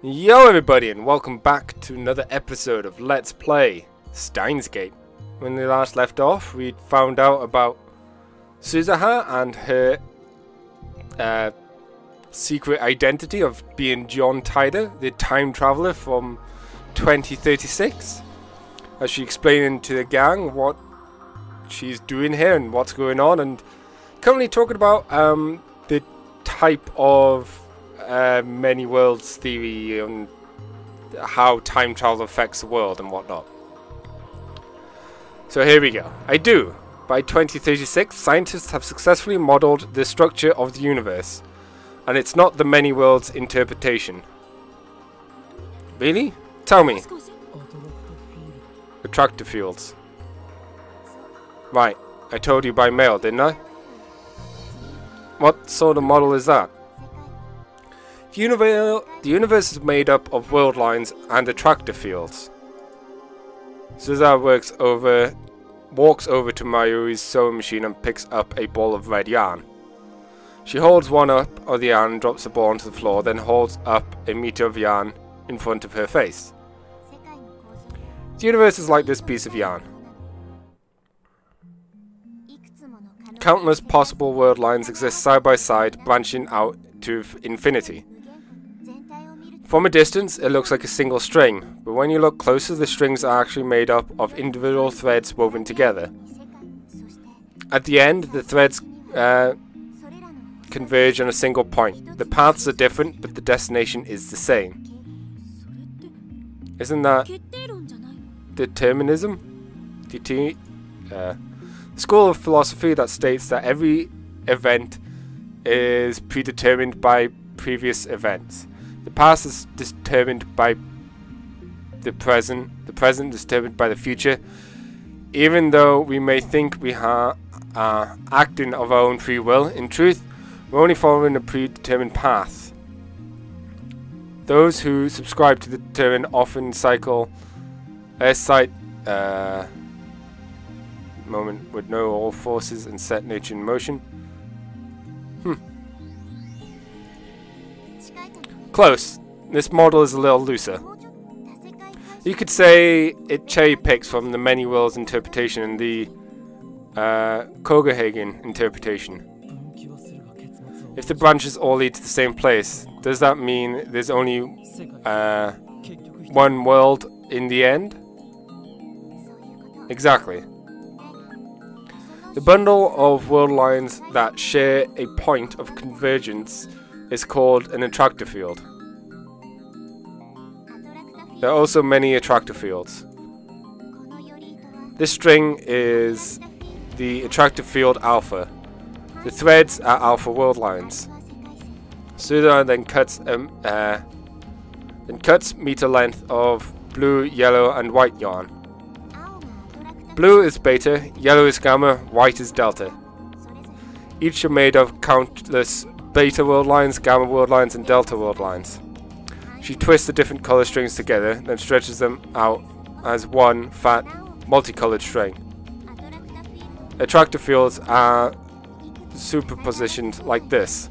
Yo everybody, and welcome back to another episode of Let's Play Steins. When we last left off, we found out about Suzuha and her secret identity of being John Tider, the time traveler from 2036. As she explaining to the gang what she's doing here and what's going on, and currently talking about the type of many worlds theory and how time travel affects the world and whatnot. So here we go. By 2036, scientists have successfully modeled the structure of the universe, and it's not the many worlds interpretation. Really? Tell me. Attractor fields. Right, I told you by mail, didn't I? What sort of model is that? The universe is made up of world lines and attractor fields. Suzuha walks over to Mayuri's sewing machine and picks up a ball of red yarn. She holds one up of the yarn and drops the ball onto the floor, then holds up a meter of yarn in front of her face. The universe is like this piece of yarn. Countless possible world lines exist side by side, branching out to infinity. From a distance, it looks like a single string, but when you look closer, the strings are actually made up of individual threads woven together. At the end, the threads converge on a single point. The paths are different, but the destination is the same. Isn't that determinism? School of philosophy that states that every event is predetermined by previous events. The past is determined by the present is determined by the future. Even though we may think we are acting of our own free will, in truth, we're only following a predetermined path. Those who subscribe to the determined often cite moment would know all forces and set nature in motion. Close. This model is a little looser. You could say it cherry picks from the many worlds interpretation and the Kogahagen interpretation. If the branches all lead to the same place, does that mean there's only one world in the end? Exactly. The bundle of world lines that share a point of convergence is called an attractor field. There are also many attractor fields. This string is the attractor field alpha. The threads are alpha world lines. Suzuha then cuts meter length of blue, yellow, and white yarn. Blue is beta, yellow is gamma, white is delta. Each are made of countless beta world lines, gamma world lines, and delta world lines. She twists the different color strings together, then stretches them out as one fat, multicolored string. Attractor fields are superpositioned like this.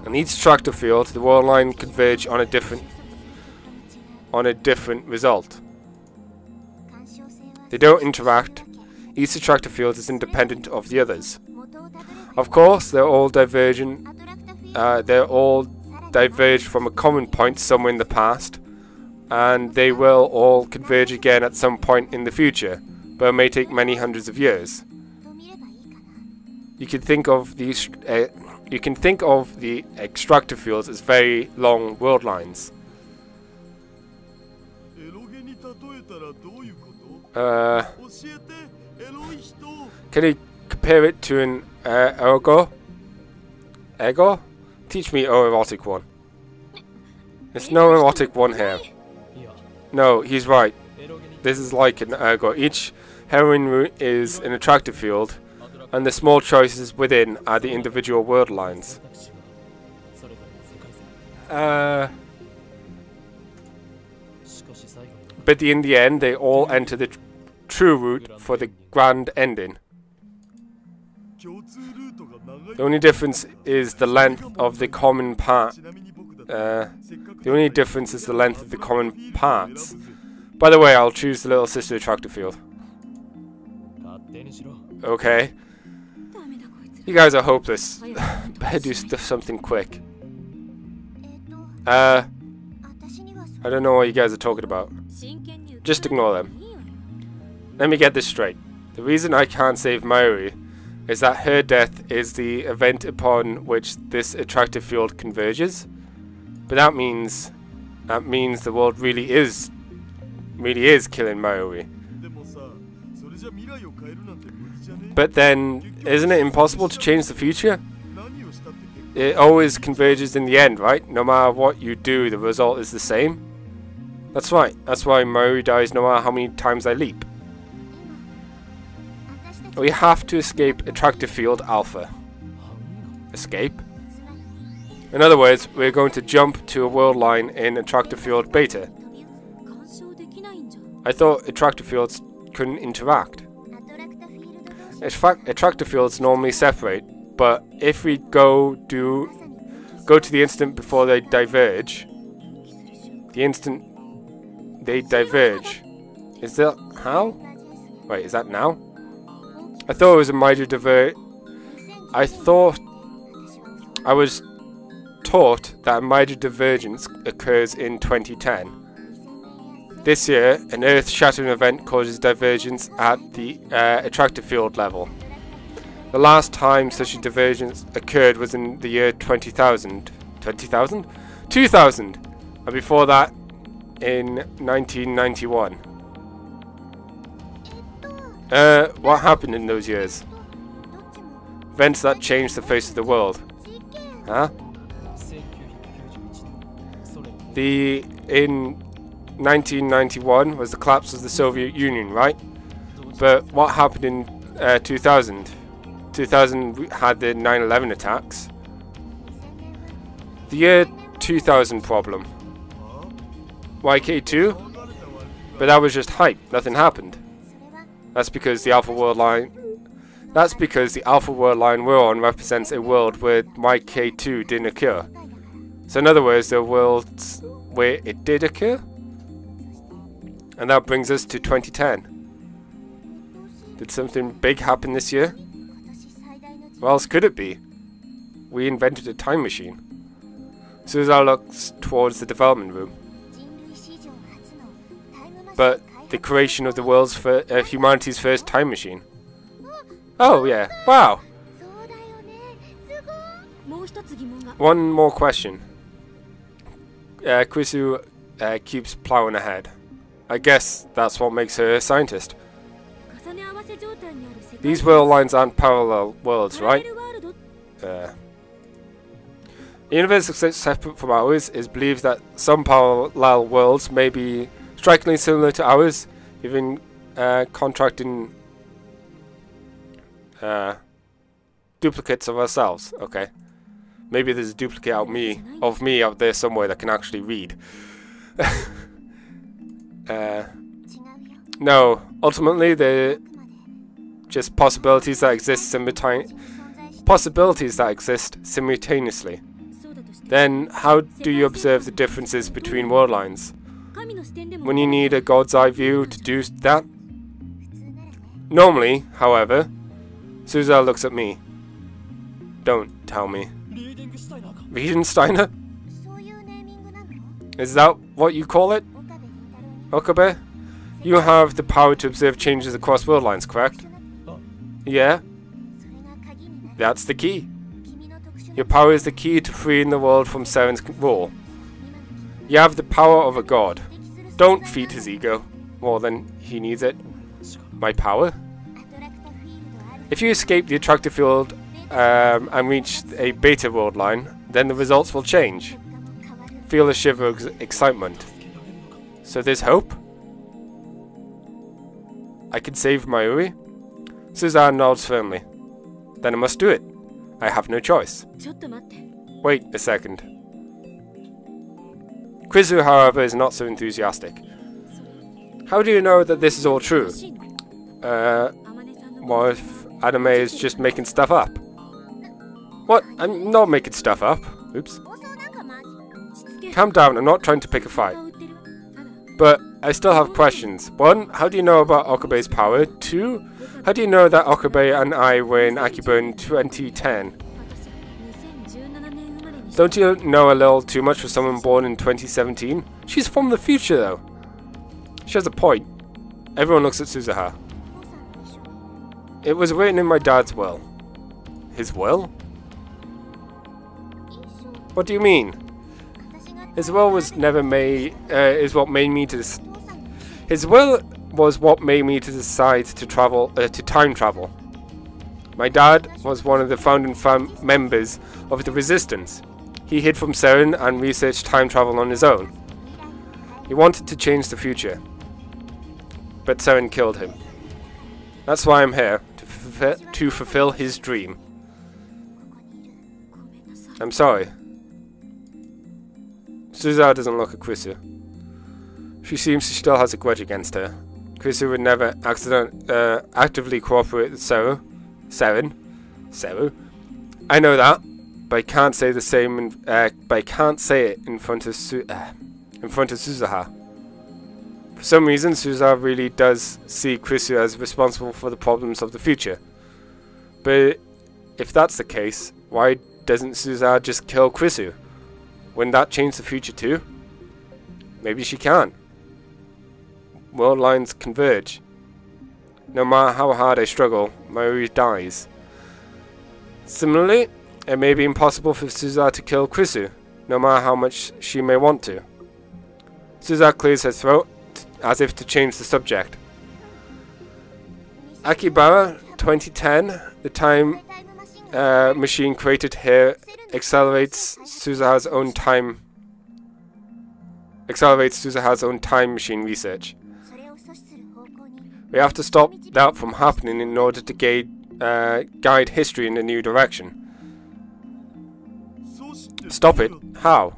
On each attractor field, the world line converge on a different result. They don't interact. Each attractor field is independent of the others. Of course, they're all diverged from a common point somewhere in the past, and they will all converge again at some point in the future, but it may take many hundreds of years. You can think of the extractor fields as very long world lines. Can you compare it to an ergo? Ego? Teach me erotic one. There's no erotic one here. No, he's right. This is like an ergo. Each heroine root is an attractor field, and the small choices within are the individual word lines. But in the end, they all enter the true root for the grand ending. The only difference is the length of the common part. The only difference is the length of the common parts. By the way, I'll choose the little sister attractor field. Okay. You guys are hopeless. Better do something quick. I don't know what you guys are talking about. Just ignore them. Let me get this straight. The reason I can't save Mayuri is that her death is the event upon which this attractive field converges. But that means the world really is killing Mayuri. But then, isn't it impossible to change the future? It always converges in the end, right? No matter what you do, the result is the same. That's right. That's why Mayuri dies no matter how many times I leap. We have to escape attractive field alpha. Escape? In other words, we're going to jump to a world line in attractive field beta. I thought attractive fields couldn't interact. In fact, attractive fields normally separate, but if we go to the instant before they diverge, is that how? Wait, is that now? I thought it was a major I was taught that a major divergence occurs in 2010. This year, an Earth-shattering event causes divergence at the attractive field level. The last time such a divergence occurred was in the year 2000. 20,000? 2000! And before that, in 1991. What happened in those years? Events that changed the face of the world. Huh? In 1991 was the collapse of the Soviet Union, right? But what happened in 2000? 2000 we had the 9/11 attacks. The year 2000 problem. YK2? But that was just hype, nothing happened. That's because the Alpha World Line we're on represents a world where YK2 didn't occur. So in other words, there are worlds where it did occur. And that brings us to 2010. Did something big happen this year? What else could it be? We invented a time machine. Suza looks towards the development room. But the creation of the world's humanity's first time machine. Oh yeah, wow! One more question. Krisu keeps plowing ahead. I guess that's what makes her a scientist. These world lines aren't parallel worlds, right? The universe is separate from ours. Is believed that some parallel worlds may be strikingly similar to ours, even contracting duplicates of ourselves. Okay, maybe there's a duplicate of me out there somewhere that can actually read. No, ultimately they're just possibilities that exist simultaneously. Then how do you observe the differences between world lines? When you need a god's eye view to do that? Normally, however, Suza looks at me. Don't tell me. Wiedensteiner? Is that what you call it? Okabe? You have the power to observe changes across world lines, correct? Yeah? That's the key. Your power is the key to freeing the world from Seren's rule. You have the power of a god. Don't feed his ego more than he needs it. My power? If you escape the attractive field and reach a beta world line, then the results will change. Feel a shiver of excitement. So there's hope? I can save Mayuri? Suzanne nods firmly. Then I must do it. I have no choice. Wait a second. Krizu, however, is not so enthusiastic. How do you know that this is all true? What if Anime is just making stuff up? What? I'm not making stuff up. Oops. Calm down, I'm not trying to pick a fight. But I still have questions. 1. How do you know about Okabe's power? 2. How do you know that Okabe and I were in Akiba in 2010? Don't you know a little too much for someone born in 2017? She's from the future though. She has a point. Everyone looks at Suzuha. It was written in my dad's will. His will? What do you mean? His will was never made. Is what made me to. His will was what made me to decide to travel. To time travel. My dad was one of the founding members of the Resistance. He hid from Seren and researched time travel on his own. He wanted to change the future, but Seren killed him. That's why I'm here, to fulfill his dream. I'm sorry. Suzuha doesn't look at Krisu. She seems she still has a grudge against her. Krisu would never actively cooperate with Seren. I know that, but I can't say the same. But I can't say it in front of Suzuha. For some reason, Suzuha really does see Krisu as responsible for the problems of the future. But if that's the case, why doesn't Suzuha just kill Krisu? Wouldn't that change the future too? Maybe she can. World lines converge. No matter how hard I struggle, Mayuri dies. Similarly, it may be impossible for Suzuha to kill Krisu, no matter how much she may want to. Suzuha clears her throat, as if to change the subject. Akibara, 2010, the time machine created here accelerates Suzuha's own time machine research. We have to stop that from happening in order to guide history in a new direction. Stop it? How?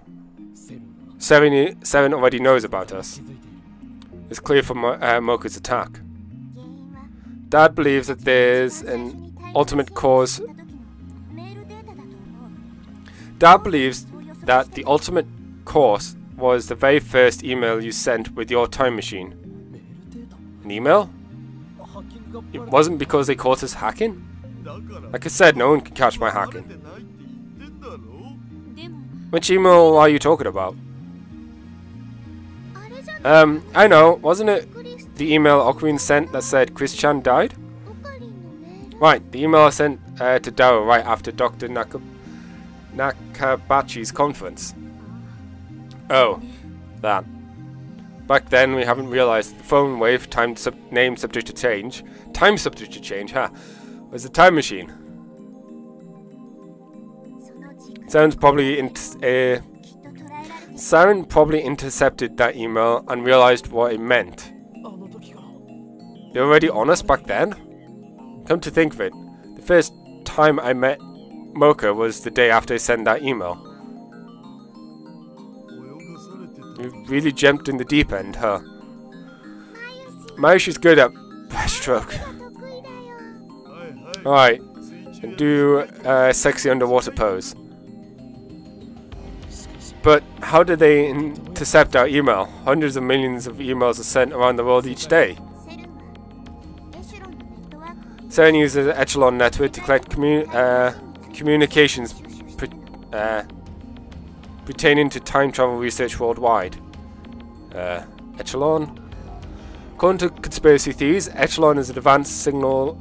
Seren already knows about us. It's clear from Moku's attack. Dad believes that there's an ultimate cause. Dad believes that the ultimate cause was the very first email you sent with your time machine. An email? It wasn't because they caught us hacking? Like I said, no one can catch my hacking. Which email are you talking about? I know, wasn't it the email Ocarina sent that said Chris-chan died? Right, the email I sent to Dao right after Dr. Nakabachi's conference. Oh, that. Back then we haven't realized the phone wave name subject to change. Time subject to change, was a time machine. Saren probably intercepted that email and realized what it meant. They were already on us back then? Come to think of it, the first time I met Mocha was the day after I sent that email. You really jumped in the deep end, huh? Mayushi's good at breaststroke. Alright, and do a sexy underwater pose. But how did they intercept our email? Hundreds of millions of emails are sent around the world each day. Saren uses an Echelon network to collect communications pertaining to time travel research worldwide. Echelon? According to conspiracy theories, Echelon is an advanced signal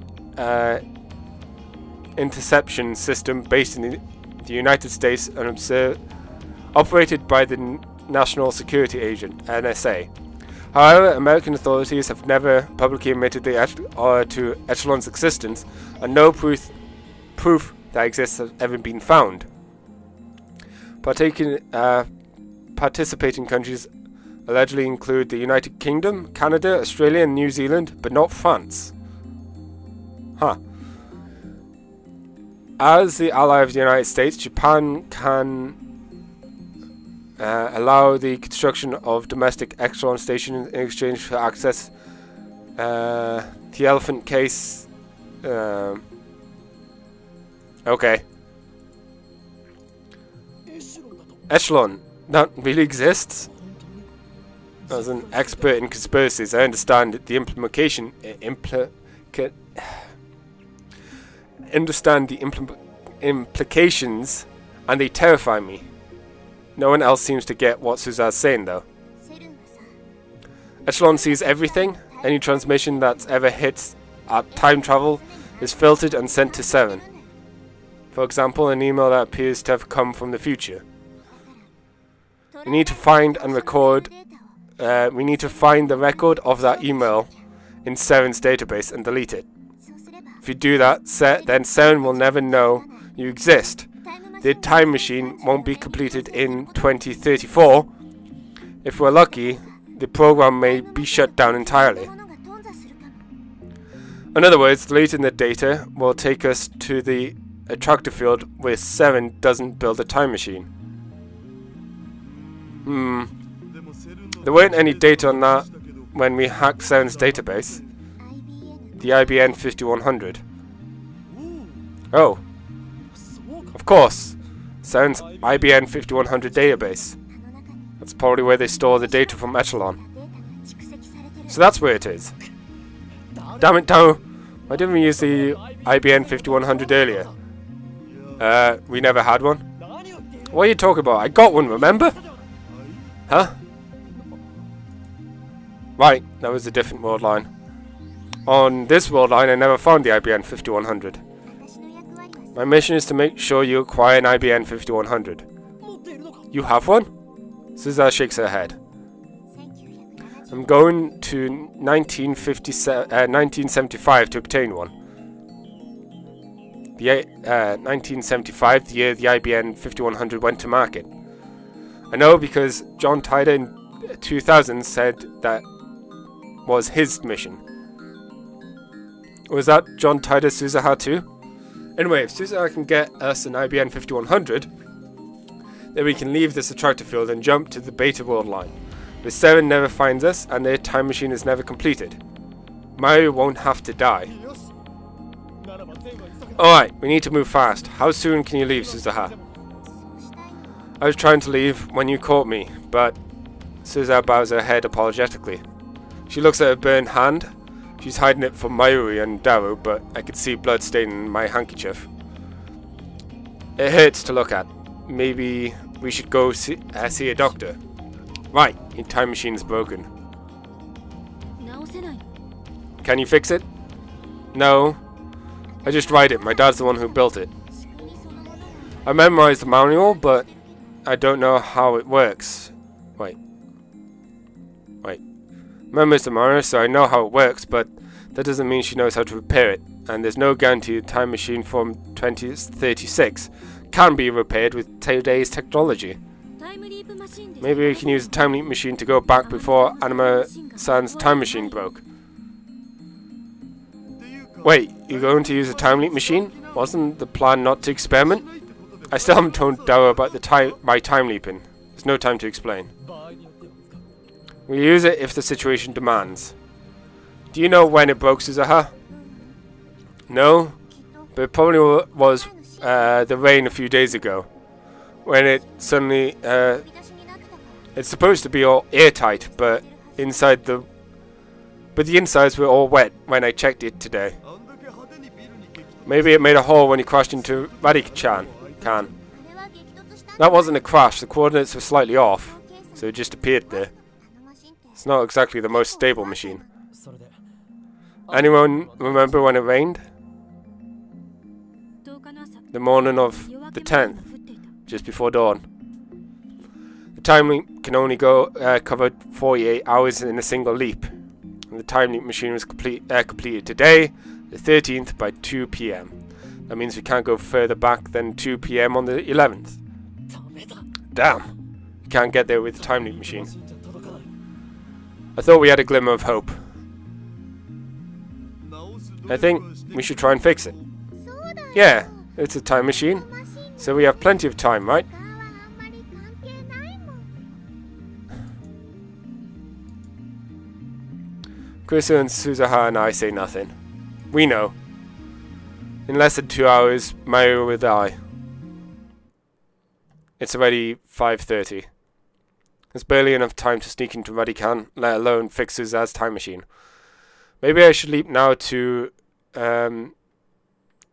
interception system based in the United States and operated by the National Security Agent, NSA. However, American authorities have never publicly admitted to Echelon's existence, and no proof that exists has ever been found. Participating countries allegedly include the United Kingdom, Canada, Australia, and New Zealand, but not France. Huh. As the ally of the United States, Japan can allow the construction of domestic Echelon stations in exchange for access. The elephant case. Okay. Echelon, that really exists? As an expert in conspiracies, I understand the implications, and they terrify me. No one else seems to get what Suza's saying, though. Echelon sees everything. Any transmission that's ever hits at time travel is filtered and sent to 7. For example, an email that appears to have come from the future. We need to find and record. We need to find the record of that email in 7's database and delete it. If you do that, then 7 will never know you exist. The time machine won't be completed in 2034. If we're lucky, the program may be shut down entirely. In other words, deleting the data will take us to the attractor field where 7 doesn't build a time machine. There weren't any data on that when we hacked 7's database. The IBN 5100. Oh. Of course. 7's IBN 5100 database. That's probably where they store the data from Echelon. So that's where it is. Damn it, Tao! Why didn't we use the IBN 5100 earlier? We never had one. What are you talking about? I got one, remember? Huh? Right, that was a different world line. On this world line, I never found the IBN 5100. My mission is to make sure you acquire an IBN 5100. You have one? Suza shakes her head. I'm going to 1975 to obtain one. The 1975, the year the IBN 5100 went to market. I know because John Tyder in 2000 said that was his mission. Was that John Tyder Suzaha too? Anyway, if Suzaha can get us an IBN 5100, then we can leave this attractor field and jump to the beta world line. The 7 never finds us and their time machine is never completed. Mario won't have to die. Alright, we need to move fast. How soon can you leave, Suzaha? I was trying to leave when you caught me, but... Suzaha bows her head apologetically. She looks at her burned hand. She's hiding it from Mayuri and Daru, but I could see blood staining my handkerchief. It hurts to look at. Maybe we should go see a doctor. Right, your time machine is broken. Can you fix it? No. I just write it. My dad's the one who built it. I memorized the manual, but I don't know how it works. Wait. Memorized the manual, so I know how it works, but that doesn't mean she knows how to repair it. And there's no guarantee the time machine from 2036 can be repaired with today's technology. Maybe we can use a time leap machine to go back before Anima-san's time machine broke. Wait, you're going to use a time leap machine? Wasn't the plan not to experiment? I still haven't told Dawa about my time leaping. There's no time to explain. We'll use it if the situation demands. Do you know when it broke, Suzaha? No, but it probably was the rain a few days ago. When it suddenly... it's supposed to be all airtight, but the insides were all wet when I checked it today. Maybe it made a hole when you crashed into Radichan. That wasn't a crash, the coordinates were slightly off, so it just appeared there. It's not exactly the most stable machine. Anyone remember when it rained? The morning of the 10th, just before dawn. The time leap can only cover 48 hours in a single leap. And the time leap machine was completed today, the 13th, by 2 PM. That means we can't go further back than 2 PM on the 11th. Damn! We can't get there with the time leap machine. I thought we had a glimmer of hope. I think we should try and fix it. Yeah, it's a time machine, so we have plenty of time, right? Kurisu and Suzaha and I say nothing. We know. In less than 2 hours, Mario will die. It's already 5:30. There's barely enough time to sneak into Radican, let alone fix Suzanne's time machine. Maybe I should leap now to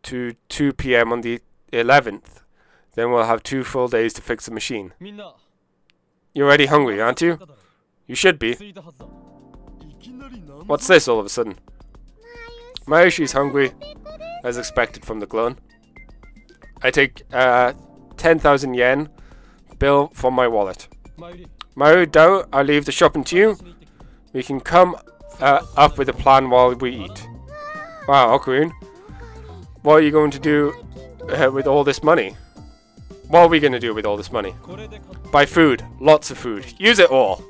2 p.m. on the 11th. Then we'll have 2 full days to fix the machine. You're already hungry, aren't you? You should be. What's this all of a sudden? Mayushi's hungry, as expected from the clone. I take 10,000 yen bill from my wallet. Maru, Dao, I'll leave the shopping to you. We can come up with a plan while we eat. Wow, Okarun. What are you going to do with all this money? What are we going to do with all this money? Buy food. Lots of food. Use it all.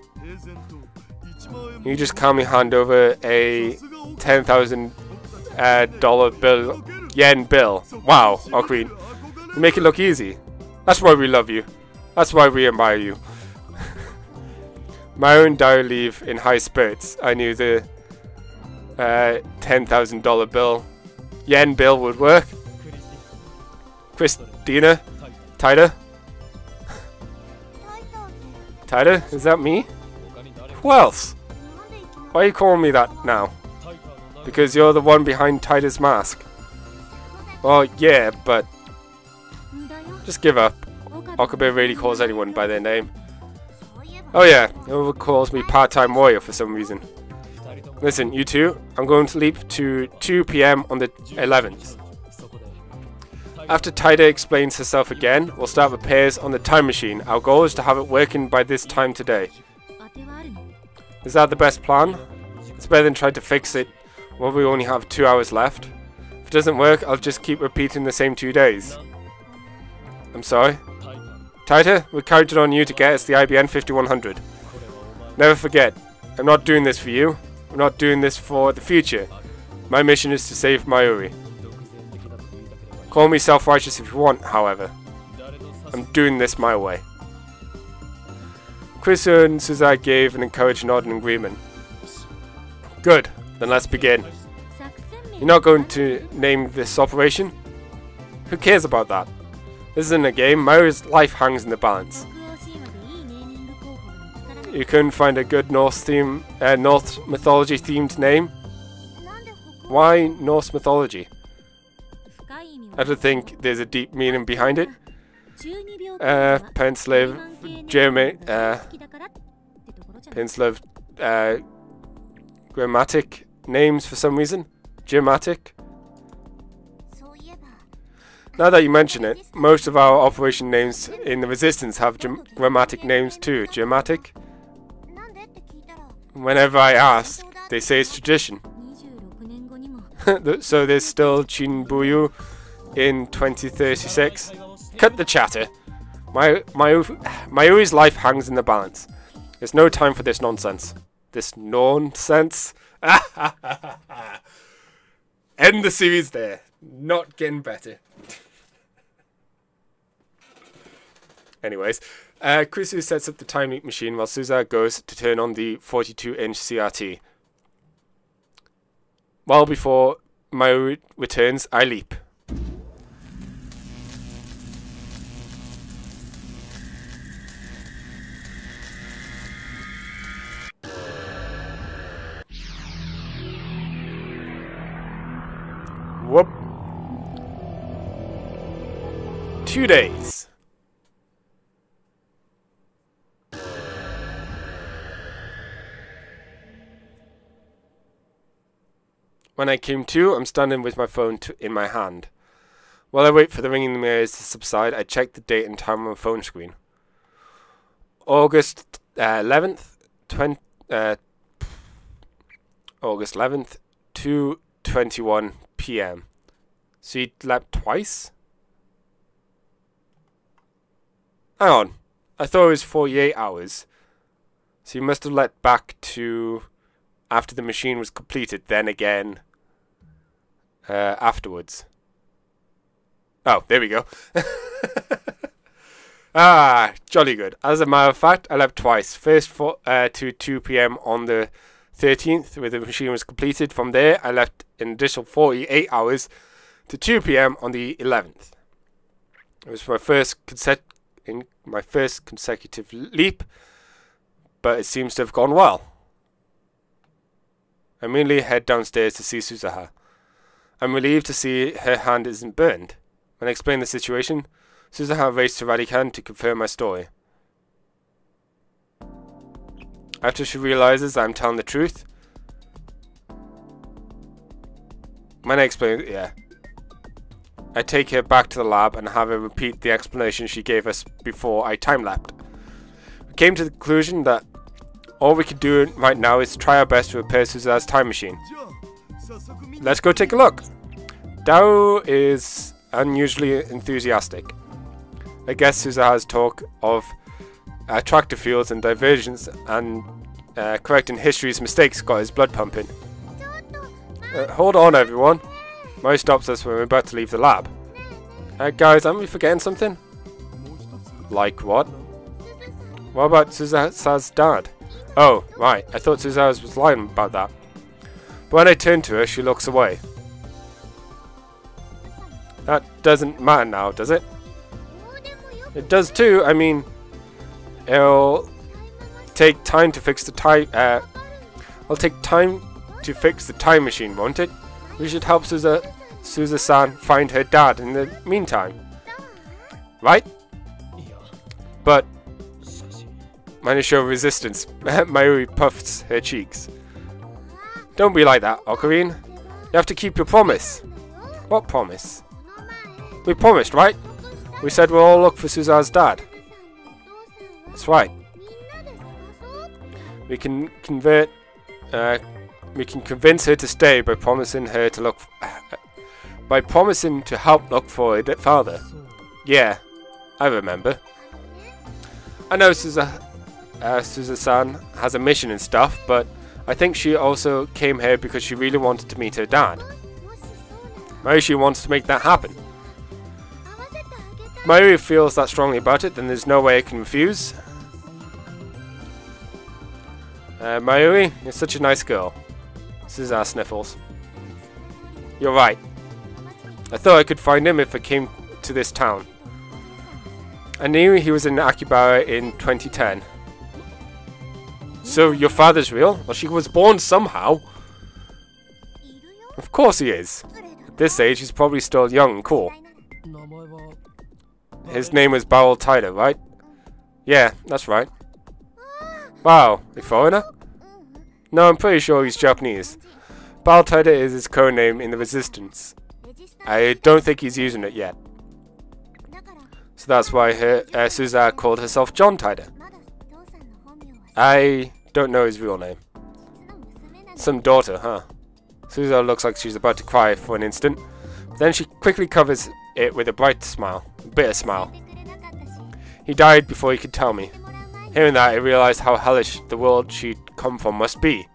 You just calmly hand over a $10,000 bill, yen bill. Wow, Okarun. You make it look easy. That's why we love you. That's why we admire you. Maru and Dao leave in high spirits. I knew the $10,000 bill, yen bill would work. Christina? Taida? Taida? Is that me? Who else? Why are you calling me that now? Because you're the one behind Taida's mask. Well, yeah, but just give up. Okabe really calls anyone by their name. Oh yeah, he calls me part-time warrior for some reason. Listen, you two, I'm going to leap to 2 p.m. on the 11th. After Taida explains herself again, we'll start repairs on the time machine. Our goal is to have it working by this time today. Is that the best plan? It's better than trying to fix it while we only have 2 hours left. If it doesn't work, I'll just keep repeating the same 2 days. I'm sorry? Taita, we counted on you to get us the IBN 5100. Never forget, I'm not doing this for you. I'm not doing this for the future. My mission is to save Mayuri. Call me self-righteous if you want, however. I'm doing this my way. Chris and Suzai gave an encouraging nod in agreement. Good, then let's begin. You're not going to name this operation? Who cares about that? This isn't a game. Mayuri's life hangs in the balance. You couldn't find a good Norse mythology themed name? Why Norse mythology? I don't think there's a deep meaning behind it. Penslav, German, Penslav, grammatic names for some reason. Germatic. Now that you mention it, most of our operation names in the Resistance have grammatic names too. Germatic. Whenever I ask, they say it's tradition. So there's still Chinbuyu in 2036. Cut the chatter. Mayuri's life hangs in the balance. There's no time for this nonsense. This nonsense? End the series there. Not getting better. Anyways, Krisu sets up the time leap machine while Suza goes to turn on the 42-inch CRT. Well before Mayuri returns, I leap. Whoop. 2 days. When I came to, I'm standing with my phone in my hand. While I wait for the ringing in my ears to subside, I check the date and time on my phone screen. August 11th, August 11th, 2:21 p.m. So you leapt twice? Hang on, I thought it was 48 hours. So you must have leapt back to after the machine was completed, then again afterwards. Oh, there we go. Ah, jolly good. As a matter of fact, I leapt twice. First to 2 p.m. on the 13th, where the machine was completed. From there, I left an additional 48 hours to 2 p.m. on the 11th. It was my first in my first consecutive leap, but it seems to have gone well. I immediately head downstairs to see Suzuha. I'm relieved to see her hand isn't burned. When I explain the situation, Suzuha raced to Radican to confirm my story. After she realizes I'm telling the truth, when I explain it, I take her back to the lab and have her repeat the explanation she gave us before I time-lapped. We came to the conclusion that all we can do right now is try our best to repair Suzuha's time machine. Let's go take a look. Dao is unusually enthusiastic. I guess Suzuha's talk of attractor fields and diversions and correcting history's mistakes got his blood pumping. Hold on, everyone. Mari stops us when we're about to leave the lab. Guys, aren't we forgetting something? Like what? What about Suzuha's dad? Oh, right. I thought Suzuha was lying about that. But when I turn to her, she looks away. That doesn't matter now, does it? It does too. I mean, it'll take time to fix the time. It'll take time to fix the time machine, won't it? We should help Suzuha-san find her dad in the meantime, right? But when I show resistance, Mayuri puffs her cheeks. Don't be like that, Ocarine. You have to keep your promise. What promise? We promised, right? We said we'll all look for Suzuha's dad. That's right. We can convince her to stay by promising her to look. By promising to help look for her father. Yeah, I remember. I know Suzuha-san has a mission and stuff, but I think she also came here because she really wanted to meet her dad. Maybe she wants to make that happen. If Mayuri feels that strongly about it, then there's no way I can refuse. Mayuri, you're such a nice girl. Suzuha sniffles. You're right. I thought I could find him if I came to this town. I knew he was in Akihabara in 2010. So your father's real? Well, she was born somehow. Of course he is. At this age, he's probably still young and cool. His name was Baul Taida, right? Yeah, that's right. Wow, a foreigner? No, I'm pretty sure he's Japanese. Baul Taida is his code name in the Resistance. I don't think he's using it yet. So that's why Suzuha called herself John Taida. I don't know his real name. Some daughter, huh? Suzuha looks like she's about to cry for an instant. But then she quickly covers it with a bright smile. A bitter smile. He died before he could tell me. Hearing that, I realized how hellish the world she'd come from must be.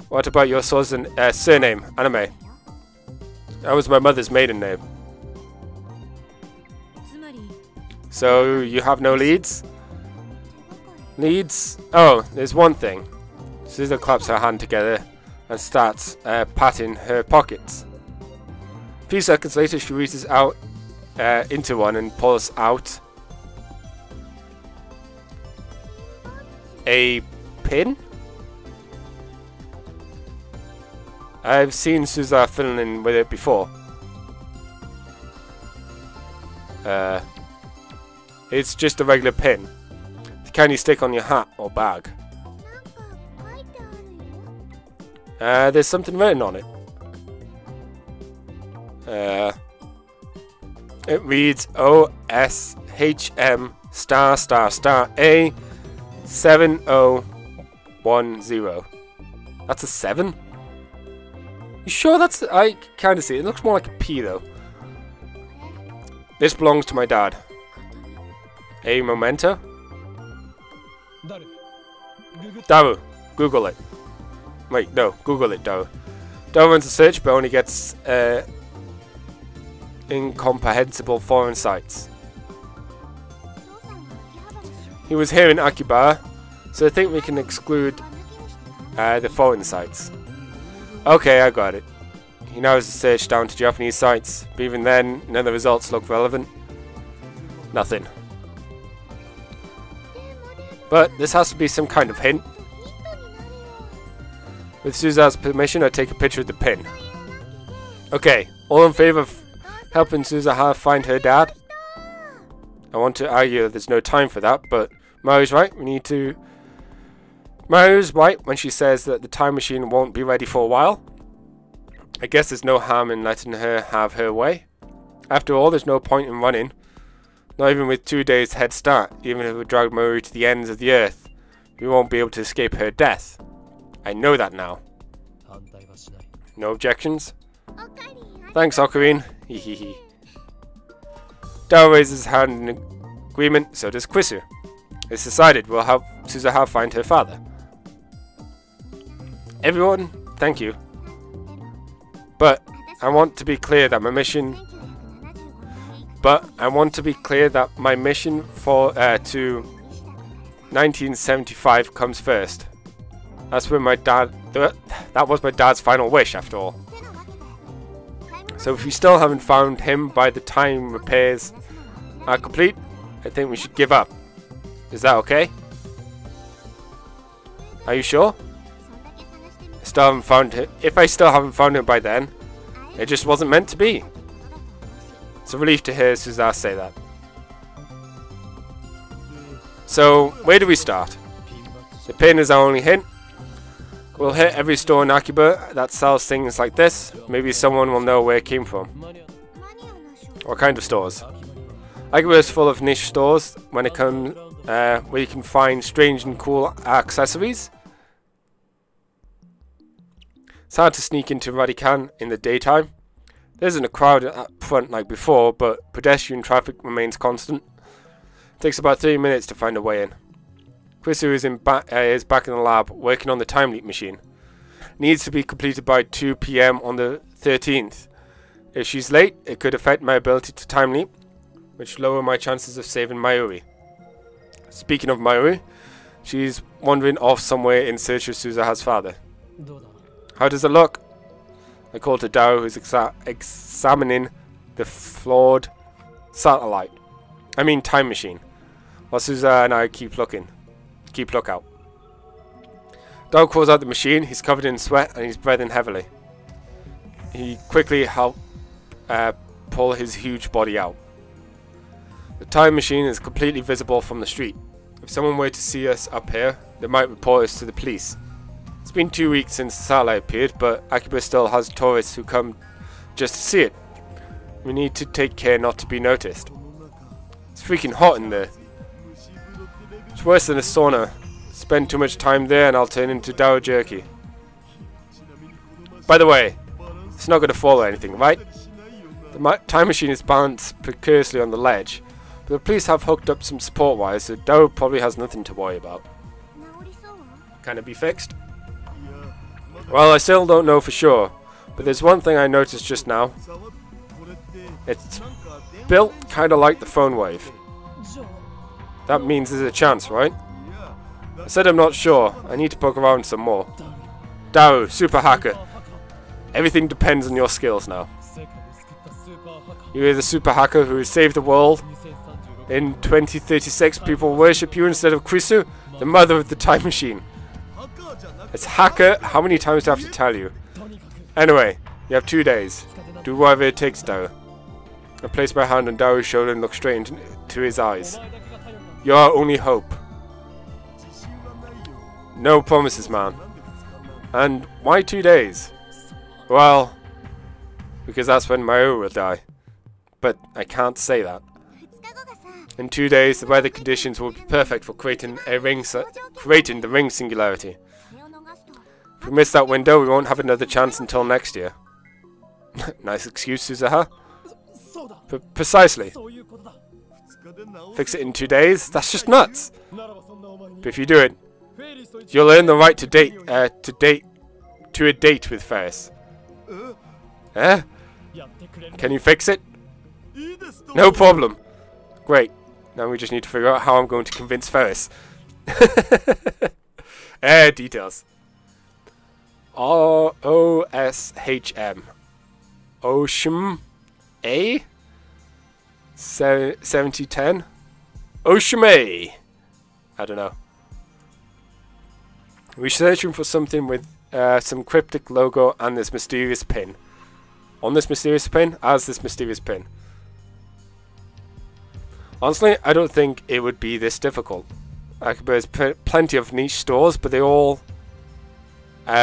What about your surname, Anime? That was my mother's maiden name. So, you have no leads? Leads? Oh, there's one thing. Suzuha claps her hand together and starts patting her pockets. A few seconds later, she reaches out into one and pulls out a pin? I've seen Suzuha fiddling with it before. It's just a regular pin. The kind you stick on your hat or bag. There's something written on it. It reads OSHM *** A7010. That's a 7? You sure that's... I kind of see it. It looks more like a P though. This belongs to my dad. A memento? Daru, Google it. Wait, no, Google it, Daru. Daru runs a search but only gets incomprehensible foreign sites. He was here in Akihabara, so I think we can exclude the foreign sites. Okay, I got it. He narrows the search down to Japanese sites, but even then, none of the results look relevant. Nothing. But this has to be some kind of hint. With Suza's permission, I take a picture of the pin. Okay, all in favor of helping Suzaha find her dad? I want to argue that there's no time for that, but Mario's right. Mario's right when she says that the time machine won't be ready for a while. I guess there's no harm in letting her have her way. After all, there's no point in running. Not even with 2 days head start. Even if we drag Mario to the ends of the earth, we won't be able to escape her death. I know that now. No objections? Thanks, Ocarine. Hehehe. Dao raises his hand in agreement, so does Quisu. It's decided we'll help Suzaha find her father. Everyone, thank you. But I want to be clear that my mission for to 1975 comes first. That's when that was my dad's final wish, after all. So if we still haven't found him by the time repairs are complete, I think we should give up. Is that okay? Are you sure? If I still haven't found him by then, it just wasn't meant to be. It's a relief to hear Suzaha say that. So, where do we start? The pin is our only hint. We'll hit every store in Akiba that sells things like this. Maybe someone will know where it came from. What kind of stores? Akiba is full of niche stores when it comes where you can find strange and cool accessories. It's hard to sneak into Radican in the daytime. There isn't a crowd up front like before, but pedestrian traffic remains constant. It takes about 30 minutes to find a way in. Quisu is back in the lab working on the time leap machine. Needs to be completed by 2 PM on the 13th. If she's late, it could affect my ability to time leap, which lower my chances of saving Mayuri. Speaking of Mayuri, she's wandering off somewhere in search of Suzaha's father. How does it look? I call to Dao, who's examining the flawed satellite. I mean time machine. While Suzaha and I keep lookout. Dao calls out the machine. He's covered in sweat and he's breathing heavily. He quickly helps pull his huge body out. The time machine is completely visible from the street. If someone were to see us up here, they might report us to the police. It's been 2 weeks since the satellite appeared, but Akiba still has tourists who come just to see it. We need to take care not to be noticed. It's freaking hot in there. It's worse than a sauna. Spend too much time there and I'll turn into Dao jerky. By the way, it's not going to fall or anything, right? The time machine is balanced precariously on the ledge, but the police have hooked up some support wires, so Dao probably has nothing to worry about. Can it be fixed? Well, I still don't know for sure, but there's one thing I noticed just now. It's built kind of like the phone wave. That means there's a chance, right? I said I'm not sure. I need to poke around some more. Dao, super hacker. Everything depends on your skills now. You're the super hacker who has saved the world. In 2036, people worship you instead of Krisu, the mother of the time machine. It's hacker. How many times do I have to tell you? Anyway, you have 2 days. Do whatever it takes, Dao. I place my hand on Dao's shoulder and look straight into his eyes. You're our only hope. No promises, man. And why 2 days? Well, because that's when Mario will die. But I can't say that. In 2 days, the weather conditions will be perfect for creating the ring singularity. If we miss that window, we won't have another chance until next year. Nice excuse, Suzaha. Precisely. Fix it in 2 days? That's just nuts. But if you do it, you'll earn the right to a date with Ferris. Eh? Can you fix it? No problem. Great. Now we just need to figure out how I'm going to convince Ferris. Details. OSHM. OSHM. A? 7010? OSHM A. I don't know. We're searching for something with some cryptic logo and this mysterious pin. On this mysterious pin, as this mysterious pin. Honestly, I don't think it would be this difficult. There's plenty of niche stores, but they all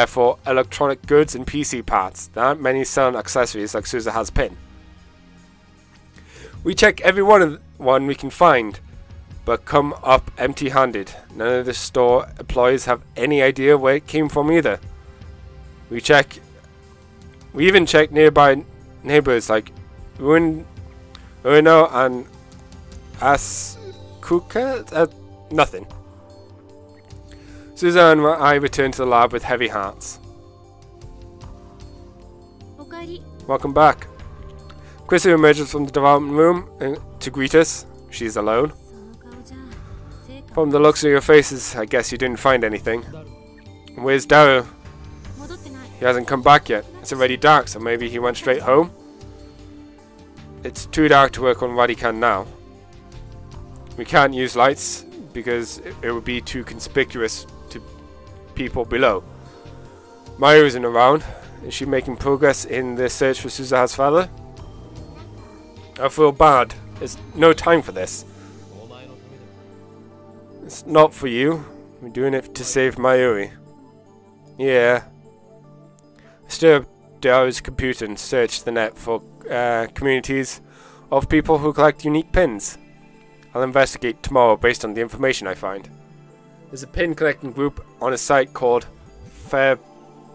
for electronic goods and PC parts. There aren't many selling accessories like Suzuha's pin. We check every one we can find, but come up empty-handed. None of the store employees have any idea where it came from either. We even check nearby neighbors like Ueno and Asuka. Nothing. Suzuha and I return to the lab with heavy hearts. Welcome back. Krisu emerges from the development room to greet us. She's alone. From the looks of your faces, I guess you didn't find anything. Where's Daru? He hasn't come back yet. It's already dark, so maybe he went straight home? It's too dark to work on what he can now. We can't use lights because it would be too conspicuous to people below. Mayu isn't around. Is she making progress in the search for Suzuha's father? I feel bad. There's no time for this. It's not for you. We're doing it to save Mayuri. Yeah. Stir up Daru's computer and search the net for communities of people who collect unique pins. I'll investigate tomorrow based on the information I find. There's a pin collecting group on a site called Fair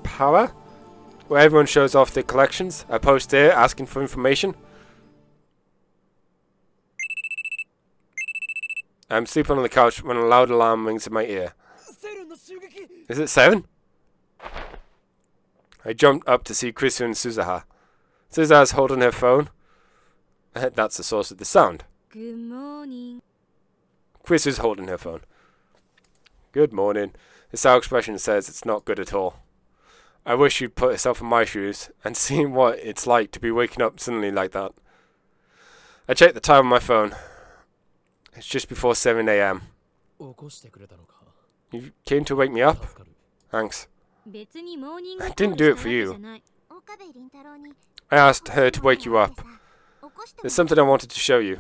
Power, where everyone shows off their collections. I post there asking for information. I'm sleeping on the couch when a loud alarm rings in my ear. Is it 7? I jumped up to see Krisu and Suzuha. Suzuha's holding her phone. That's the source of the sound. Good morning. Krisu's holding her phone. Good morning. The sour expression says it's not good at all. I wish you'd put yourself in my shoes and see what it's like to be waking up suddenly like that. I checked the time on my phone. It's just before 7 AM. You came to wake me up? Thanks. I didn't do it for you. I asked her to wake you up. There's something I wanted to show you.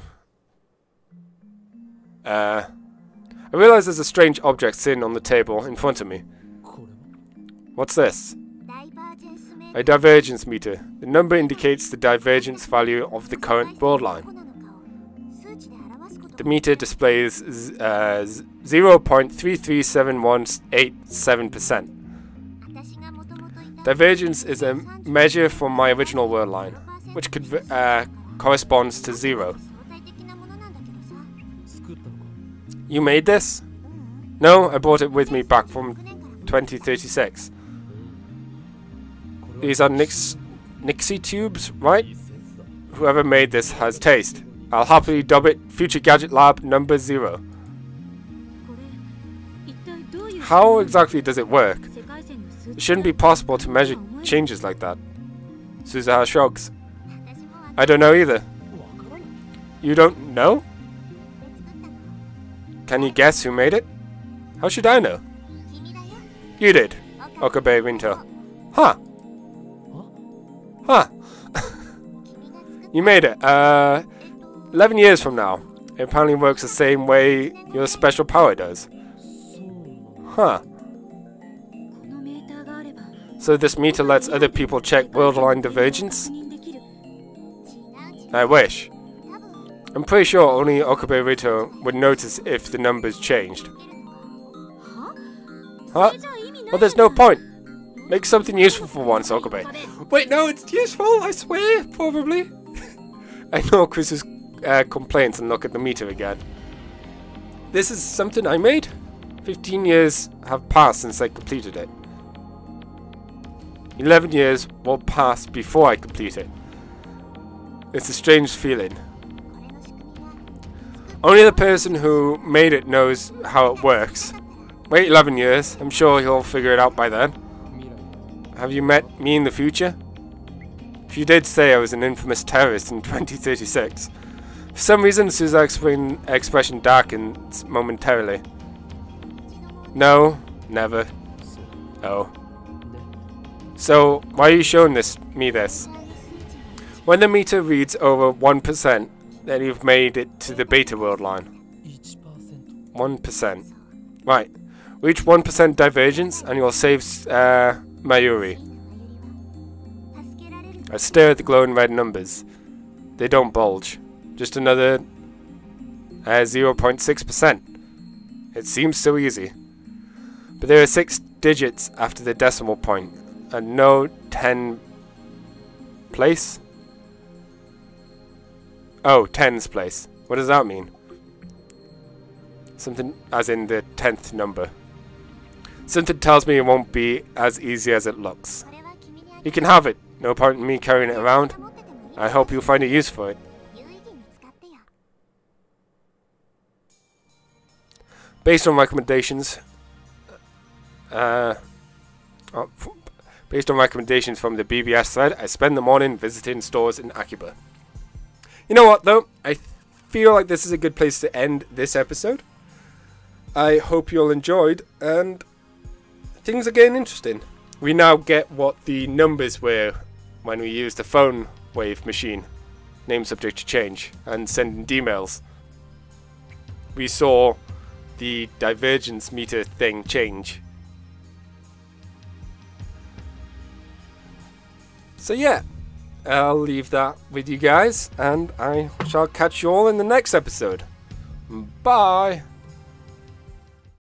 I realize there's a strange object sitting on the table in front of me. What's this? A divergence meter. The number indicates the divergence value of the current world line. The meter displays 0.337187%. Divergence is a measure from my original world line, which could corresponds to 0. You made this? No, I brought it with me back from 2036. These are Nixie tubes, right? Whoever made this has taste. I'll happily dub it Future Gadget Lab number 0. How exactly does it work? It shouldn't be possible to measure changes like that. Suzuha shrugs. I don't know either. You don't know? Can you guess who made it? How should I know? You did. Okabe Rinto. Huh. Huh. You made it. 11 years from now. It apparently works the same way your special power does. Huh. So this meter lets other people check world line divergence? I wish. I'm pretty sure only Okabe Rito would notice if the numbers changed. Huh? Well, there's no point. Make something useful for once, Okabe. Wait, no, it's useful, I swear, probably. I know Chris's complaints and look at the meter again. This is something I made? 15 years have passed since I completed it. 11 years will pass before I complete it. It's a strange feeling. Only the person who made it knows how it works. Wait 11 years, I'm sure he'll figure it out by then. Have you met me in the future? She did say I was an infamous terrorist in 2036. For some reason, Suzuha's expression darkens momentarily. No, never. Oh. So, why are you showing me this? When the meter reads over 1%, then you've made it to the beta world line. 1%. Right. Reach 1% divergence and you'll save Mayuri. I stare at the glowing red numbers. They don't bulge. Just another 0.6%. It seems so easy. But there are 6 digits after the decimal point, and no 10 place? Oh, tens place. What does that mean? Something as in the 10th number. Something tells me it won't be as easy as it looks. You can have it. No point in me carrying it around. I hope you'll find a use for it. Based on recommendations from the BBS thread, I spend the morning visiting stores in Akiba. You know what though? I feel like this is a good place to end this episode. I hope you all enjoyed, and things are getting interesting. We now get what the numbers were when we used the phone wave machine, name subject to change, and sending emails. We saw the divergence meter thing change. So yeah, I'll leave that with you guys, and I shall catch you all in the next episode. Bye!